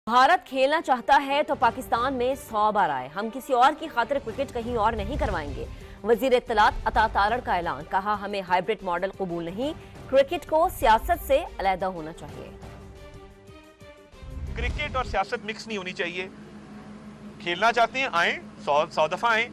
भारत खेलना चाहता है तो पाकिस्तान में 100 बार आए, हम किसी और की खातिर क्रिकेट कहीं और नहीं करवाएंगे। वजीर इत्तलात अता तारड़ का ऐलान, कहा हमें हाइब्रिड मॉडल कबूल नहीं, क्रिकेट को सियासत से अलहदा होना चाहिए। क्रिकेट और सियासत मिक्स नहीं होनी चाहिए। खेलना चाहते हैं आए, 100 दफा आए,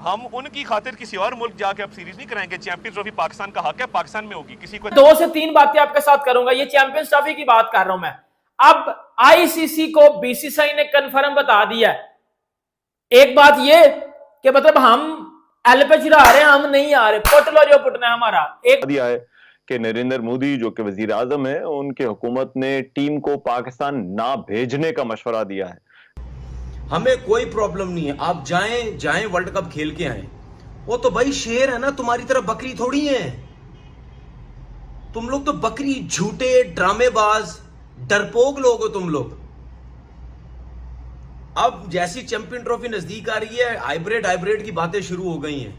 हम उनकी खातिर किसी और मुल्क जाके अब सीरीज नहीं कराएंगे। चैंपियंस ट्रॉफी पाकिस्तान का हक है, पाकिस्तान में होगी। किसी को 2 से 3 बातें आपके साथ करूंगा। ये चैंपियंस ट्रॉफी की बात कर रहा हूं मैं। अब आईसीसी को बीसीसीआई ने कंफर्म बता दिया है। एक बात ये कि मतलब हम एल पे चिरा रहे हैं, हम नहीं आ रहे, पुट लो जो पुटना है हमारा। एक दिया है कि नरेंद्र मोदी जो कि वजीर आजम है, उनके हुकूमत ने टीम को पाकिस्तान ना भेजने का मशवरा दिया है। हमें कोई प्रॉब्लम नहीं है, आप जाएं वर्ल्ड कप खेल के आए। वो तो भाई शेर है ना, तुम्हारी तरह बकरी थोड़ी है। तुम लोग तो बकरी, झूठे, ड्रामेबाज, डरपोक लोग हो तुम लोग। अब जैसी चैंपियन ट्रॉफी नजदीक आ रही है, हाइब्रिड की बातें शुरू हो गई हैं।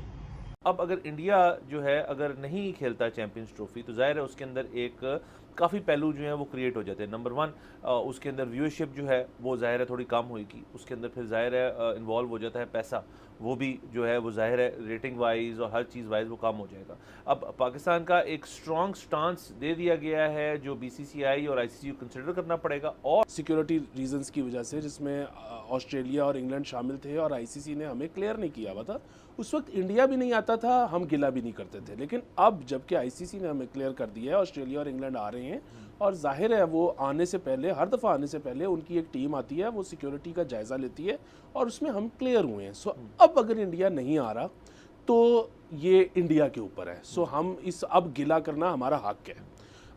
अब अगर इंडिया जो है अगर नहीं खेलता चैंपियंस ट्रॉफी तो जाहिर है उसके अंदर एक काफ़ी पहलू जो है वो क्रिएट हो जाते हैं। नंबर 1, उसके अंदर व्यूअरशिप जो है वो जाहिर है थोड़ी कम होगी। उसके अंदर फिर जाहिर है इन्वॉल्व हो जाता है पैसा, वो भी जो है वो जाहिर है रेटिंग वाइज और हर चीज़ वाइज वो कम हो जाएगा। अब पाकिस्तान का एक स्ट्रॉन्ग स्टांस दे दिया गया है जो बीसीसीआई और आईसीसी को कंसिडर करना पड़ेगा। और सिक्योरिटी रीजंस की वजह से, जिसमें ऑस्ट्रेलिया और इंग्लैंड शामिल थे और आईसीसी ने हमें क्लियर नहीं किया हुआ था। उस वक्त इंडिया भी नहीं आता था, हम गिला भी नहीं करते थे। लेकिन अब जबकि आईसीसी ने हमें क्लियर कर दिया है, ऑस्ट्रेलिया और इंग्लैंड आ रहे हैं, और जाहिर है वो आने से पहले, हर दफ़ा आने से पहले उनकी एक टीम आती है, वो सिक्योरिटी का जायज़ा लेती है और उसमें हम क्लियर हुए हैं। सो अब अगर इंडिया नहीं आ रहा तो ये इंडिया के ऊपर है। सो हम इस अब गिला करना हमारा हक है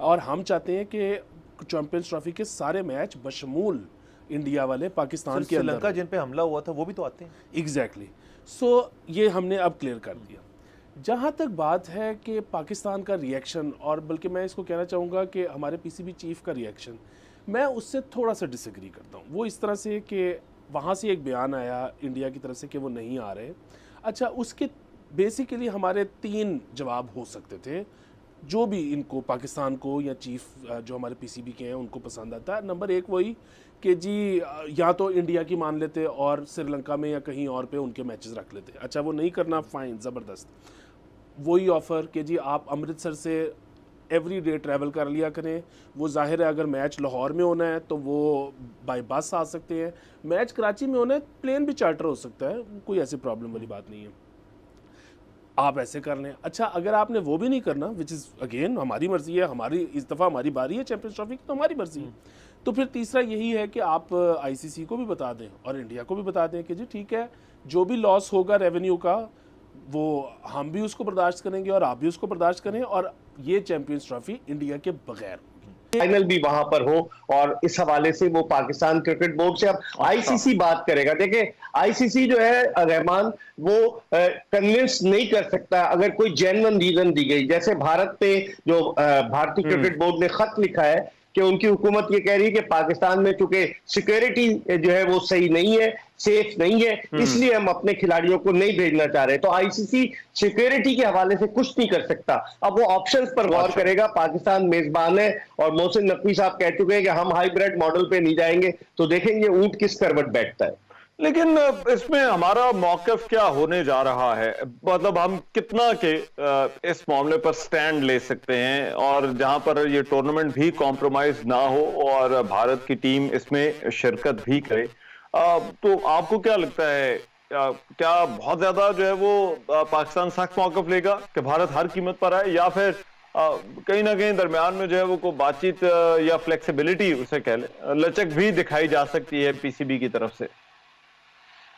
और हम चाहते हैं कि चैंपियंस ट्रॉफी के सारे मैच बशमूल इंडिया वाले पाकिस्तान के अंदर, श्रीलंका जिन पे हमला हुआ था वो भी तो आते हैं। एग्जैक्टली। सो ये हमने अब क्लियर कर दिया। जहाँ तक बात है कि पाकिस्तान का रिएक्शन, और बल्कि मैं इसको कहना चाहूँगा कि हमारे पीसीबी चीफ का रिएक्शन, मैं उससे थोड़ा सा डिसएग्री करता हूँ। वो इस तरह से कि वहाँ से एक बयान आया इंडिया की तरफ से कि वो नहीं आ रहे। अच्छा, उसके बेसिकली हमारे 3 जवाब हो सकते थे जो भी इनको, पाकिस्तान को या चीफ जो हमारे पीसीबी के हैं उनको पसंद आता है। नंबर 1 वही कि जी या तो इंडिया की मान लेते और श्रीलंका में या कहीं और पे उनके मैचेस रख लेते। अच्छा, वो नहीं करना, फाइन, ज़बरदस्त। वही ऑफ़र कि जी आप अमृतसर से एवरी डे ट्रैवल कर लिया करें। वो जाहिर है अगर मैच लाहौर में होना है तो वो बाय बस आ सकते हैं, मैच कराची में होना है प्लेन भी चार्टर हो सकता है, कोई ऐसी प्रॉब्लम वाली बात नहीं है, आप ऐसे कर लें। अच्छा, अगर आपने वो भी नहीं करना, विच इज़ अगेन हमारी मर्ज़ी है, हमारी इस दफ़ा हमारी बारी है चैंपियंस ट्रॉफी की, तो हमारी मर्ज़ी है। तो फिर तीसरा यही है कि आप आईसीसी को भी बता दें और इंडिया को भी बता दें कि जी ठीक है, जो भी लॉस होगा रेवेन्यू का वो हम भी उसको बर्दाश्त करेंगे और आप भी उसको बर्दाश्त करें, और ये चैंपियंस ट्रॉफी इंडिया के बगैर फाइनल भी वहां पर हो। और इस हवाले से वो पाकिस्तान क्रिकेट बोर्ड से अब आईसीसी बात करेगा। देखिए, आईसीसी जो है रहमान, वो कन्विंस नहीं कर सकता अगर कोई जेन्युइन रीजन दी गई। जैसे भारत पे जो भारतीय क्रिकेट बोर्ड ने खत लिखा है कि उनकी हुकूमत ये कह रही है कि पाकिस्तान में चूंकि सिक्योरिटी जो है वो सही नहीं है, सेफ नहीं है, इसलिए हम अपने खिलाड़ियों को नहीं भेजना चाह रहे। तो आईसीसी सिक्योरिटी के हवाले से कुछ नहीं कर सकता। अब वो ऑप्शंस पर गौर करेगा। पाकिस्तान मेजबान है और मोहसिन नकवी साहब कह चुके हैं कि हम हाइब्रिड मॉडल पे नहीं जाएंगे, तो देखेंगे ऊंट किस करवट बैठता है। लेकिन इसमें हमारा मौकफ क्या होने जा रहा है, मतलब हम कितना के इस मामले पर स्टैंड ले सकते हैं, और जहां पर ये टूर्नामेंट भी कॉम्प्रोमाइज ना हो और भारत की टीम इसमें शिरकत भी करे। तो आपको क्या लगता है, क्या बहुत ज्यादा जो है वो पाकिस्तान सख्त मौकफ लेगा कि भारत हर कीमत पर आए, या फिर कहीं ना कहीं दरमियान में जो है वो को बातचीत या फ्लेक्सिबिलिटी उसे कह ले, लचक भी दिखाई जा सकती है पीसीबी की तरफ से?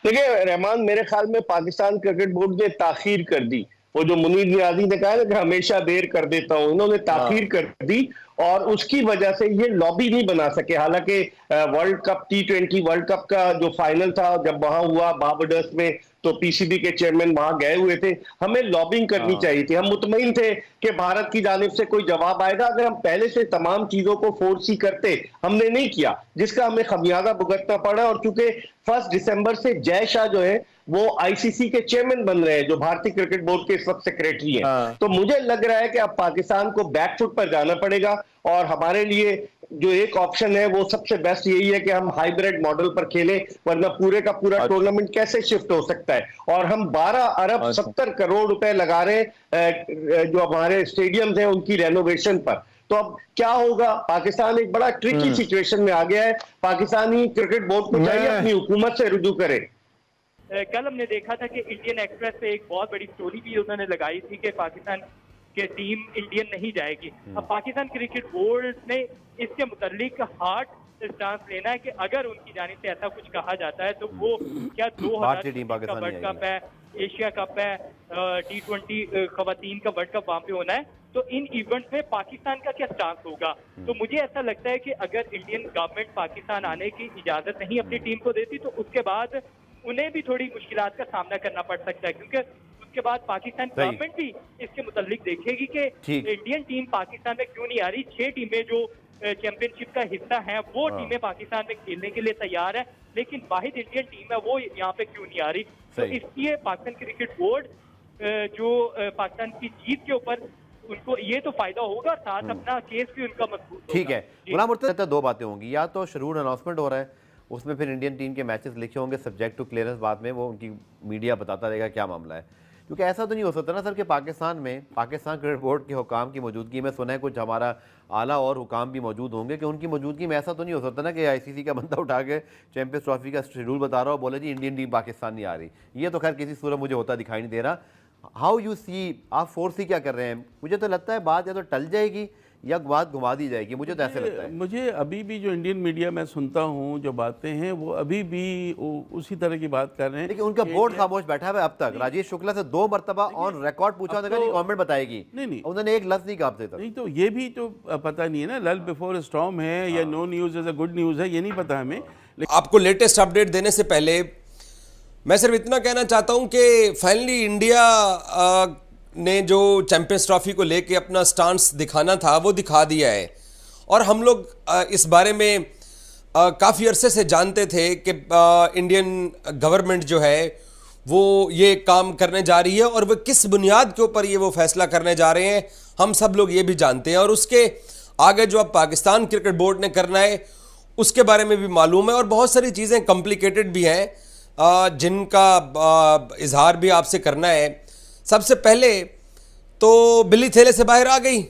देखिए रहमान, मेरे ख्याल में पाकिस्तान क्रिकेट बोर्ड ने ताखीर कर दी। वो जो मुनीर नियाजी ने कहा ना कि हमेशा देर कर देता हूं, इन्होंने ताखीर कर दी और उसकी वजह से ये लॉबी नहीं बना सके। हालांकि world cup T20 world cup का जो फाइनल था जब वहां हुआ बारबाडोस में, तो पीसीबी के चेयरमैन वहां गए हुए थे। हमें लॉबिंग करनी चाहिए थी। हम मुतमईन थे कि भारत की जानिब से कोई जवाब आएगा। अगर हम पहले से तमाम चीजों को फोर्सी करते, हमने नहीं किया, जिसका हमें खमियाजा भुगतना पड़ा। और चूंकि 1 दिसंबर से जय शाह जो है वो आईसीसी के चेयरमैन बन रहे हैं, जो भारतीय क्रिकेट बोर्ड के इस वक्त सेक्रेटरी हैं। तो मुझे लग रहा है कि अब पाकिस्तान को बैकफुट पर जाना पड़ेगा और हमारे लिए जो एक ऑप्शन है वो सबसे बेस्ट यही है कि हम हाइब्रिड मॉडल पर खेलें, वरना पूरे का पूरा टूर्नामेंट कैसे शिफ्ट हो सकता है। और हम 12 अरब 70 करोड़ रुपए लगा रहे हैं जो हमारे स्टेडियम्स हैं उनकी रेनोवेशन पर। तो अब क्या होगा, पाकिस्तान एक बड़ा ट्रिकी सिचुएशन में आ गया है। पाकिस्तानी क्रिकेट बोर्ड को चाहिए अपनी हुकूमत से रुजू करे। कल हमने देखा था कि इंडियन एक्सप्रेस पे एक बहुत बड़ी स्टोरी भी उन्होंने लगाई थी कि पाकिस्तान के टीम इंडियन नहीं जाएगी। अब पाकिस्तान क्रिकेट बोर्ड ने इसके मुतालिक हार्ड स्टांस लेना है कि अगर उनकी जानिब से ऐसा कुछ कहा जाता है तो वो क्या 2000 का वर्ल्ड कप है, एशिया कप है, T20 खवातीन का वर्ल्ड कप वहां पे होना है, तो इन इवेंट्स में पाकिस्तान का क्या स्टांस होगा। तो मुझे ऐसा लगता है कि अगर इंडियन गवर्नमेंट पाकिस्तान आने की इजाजत नहीं अपनी टीम को देती तो उसके बाद उन्हें भी थोड़ी मुश्किलात का सामना करना पड़ सकता है, क्योंकि उसके बाद पाकिस्तान गवर्नमेंट भी इसके मुतालिक देखेगी कि इंडियन टीम पाकिस्तान में क्यों नहीं आ रही। 6 टीमें जो चैंपियनशिप का हिस्सा हैं वो टीमें पाकिस्तान में खेलने के लिए तैयार है, लेकिन वाहिद इंडियन टीम है वो यहाँ पे क्यों नहीं आ रही। तो इसलिए पाकिस्तान क्रिकेट बोर्ड जो पाकिस्तान की जीत के ऊपर उनको ये तो फायदा होगा और साथ अपना केस भी उनका मजबूत होगा। ठीक है गुलाम मुर्तज़ा, 2 बातें होंगी, या तो शेड्यूल अनाउंसमेंट हो रहा है उसमें फिर इंडियन टीम के मैचेस लिखे होंगे सब्जेक्ट टू क्लियरेंस, बाद में वो उनकी मीडिया बताता रहेगा क्या मामला है। क्योंकि ऐसा तो नहीं हो सकता ना सर कि पाकिस्तान क्रिकेट बोर्ड के हुकाम की मौजूदगी में, सुना है कुछ हमारा आला और हुकाम भी मौजूद होंगे, कि उनकी मौजूदगी में ऐसा तो नहीं हो सकता ना कि आईसीसी का बंदा उठा के चैंपियंस ट्रॉफी का शेड्यूल बता रहा हो, बोले जी इंडियन टीम पाकिस्तान नहीं आ रही। ये तो खैर किसी सूरत मुझे होता दिखाई नहीं दे रहा। हाउ यू सी, आप फोर्स ही क्या कर रहे हैं? मुझे तो लगता है बात या तो टल जाएगी या बात घुमा दी जाएगी, मुझे तो ऐसे लगता है। मुझे अभी भी जो इंडियन मीडिया में सुनता हूँ जो बातें हैं वो अभी भी उसी तरह की बात कर रहे हैं। लेकिन उनका बोर्ड खामोश बैठा है अब तक। राजेश शुक्ला से 2 मरतबा ऑन रिकॉर्ड पूछा, गवर्नमेंट बताएगी, नहीं उन्होंने एक लफ्ज नहीं कहा आपसे तक। नहीं तो ये भी तो पता नहीं है ना, लल बिफोर स्टॉर्म है या no news is a good news है, ये नहीं पता हमें। आपको लेटेस्ट अपडेट देने से पहले मैं सिर्फ इतना कहना चाहता हूं कि फाइनली इंडिया ने जो चैंपियंस ट्रॉफी को लेके अपना स्टांस दिखाना था वो दिखा दिया है। और हम लोग इस बारे में काफ़ी अरसे से जानते थे कि इंडियन गवर्नमेंट जो है वो ये काम करने जा रही है, और वो किस बुनियाद के ऊपर ये वो फैसला करने जा रहे हैं हम सब लोग ये भी जानते हैं। और उसके आगे जो अब पाकिस्तान क्रिकेट बोर्ड ने करना है उसके बारे में भी मालूम है, और बहुत सारी चीज़ें कॉम्प्लिकेटेड भी हैं जिनका इजहार भी आपसे करना है। सबसे पहले तो बिल्ली थैले से बाहर आ गई।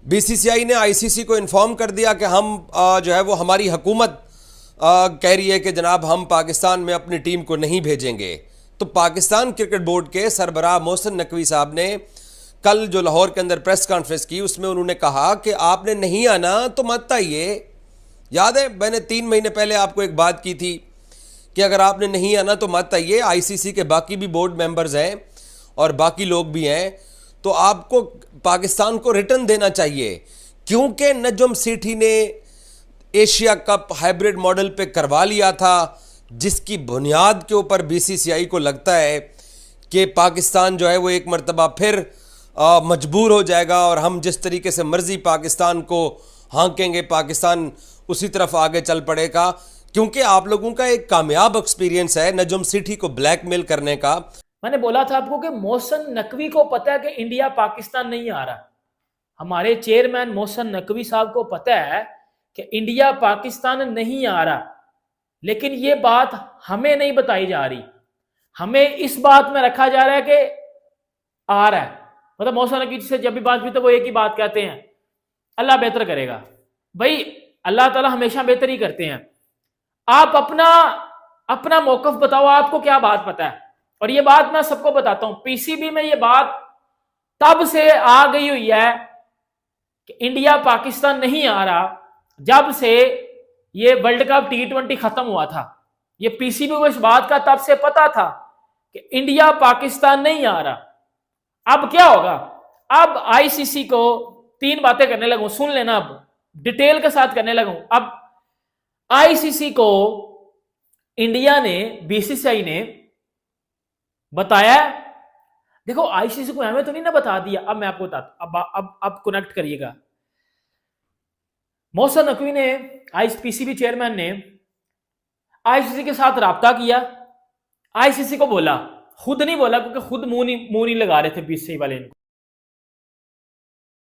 बीसीसीआई ने आईसीसी को इन्फॉर्म कर दिया कि हम जो है वो हमारी हुकूमत कह रही है कि जनाब हम पाकिस्तान में अपनी टीम को नहीं भेजेंगे। तो पाकिस्तान क्रिकेट बोर्ड के सरबराह मोहसिन नकवी साहब ने कल जो लाहौर के अंदर प्रेस कॉन्फ्रेंस की उसमें उन्होंने कहा कि आपने नहीं आना तो मत आइए। याद है मैंने 3 महीने पहले आपको एक बात की थी कि अगर आपने नहीं आना तो मत आइए। आईसीसी के बाकी भी बोर्ड मेंबर्स हैं और बाकी लोग भी हैं, तो आपको पाकिस्तान को रिटर्न देना चाहिए, क्योंकि नजम सेठी ने एशिया कप हाइब्रिड मॉडल पे करवा लिया था, जिसकी बुनियाद के ऊपर बीसीसीआई को लगता है कि पाकिस्तान जो है वो एक मरतबा फिर मजबूर हो जाएगा और हम जिस तरीके से मर्जी पाकिस्तान को हाँकेंगे पाकिस्तान उसी तरफ आगे चल पड़ेगा। क्योंकि आप लोगों का एक कामयाब एक्सपीरियंस है नजम सेठी को ब्लैकमेल करने का। मैंने बोला था आपको कि मोहसिन नकवी को पता है कि इंडिया पाकिस्तान नहीं आ रहा। हमारे चेयरमैन मोहसिन नकवी साहब को पता है कि इंडिया पाकिस्तान नहीं आ रहा, लेकिन ये बात हमें नहीं बताई जा रही। हमें इस बात में रखा जा रहा है कि आ रहा है। मतलब मोहसिन नकवी से जब भी बात हुई तो वो एक ही बात कहते हैं, अल्लाह बेहतर करेगा। भाई अल्लाह ताला हमेशा बेहतर ही करते हैं। आप अपना मौकफ बताओ, आपको क्या बात पता है। और ये बात मैं सबको बताता हूं, पीसीबी में ये बात तब से आ गई हुई है कि इंडिया पाकिस्तान नहीं आ रहा जब से ये वर्ल्ड कप T20 खत्म हुआ था। ये पीसीबी को इस बात का तब से पता था कि इंडिया पाकिस्तान नहीं आ रहा। अब क्या होगा, अब आईसीसी को 3 बातें करने लगूं, सुन लेना, अब डिटेल के साथ करने लगूं। अब आईसीसी को इंडिया ने, बीसीसीआई ने बताया, देखो आईसीसी को हमें तो नहीं ना बता दिया। अब मैं आपको बताता, अब कनेक्ट करिएगा। मोहसिन नकवी ने, पीसीबी चेयरमैन ने आईसीसी के साथ राब्ता किया, आईसीसी को बोला, खुद नहीं बोला क्योंकि खुद मुंह नहीं लगा रहे थे बीसीसीआई वाले इनको।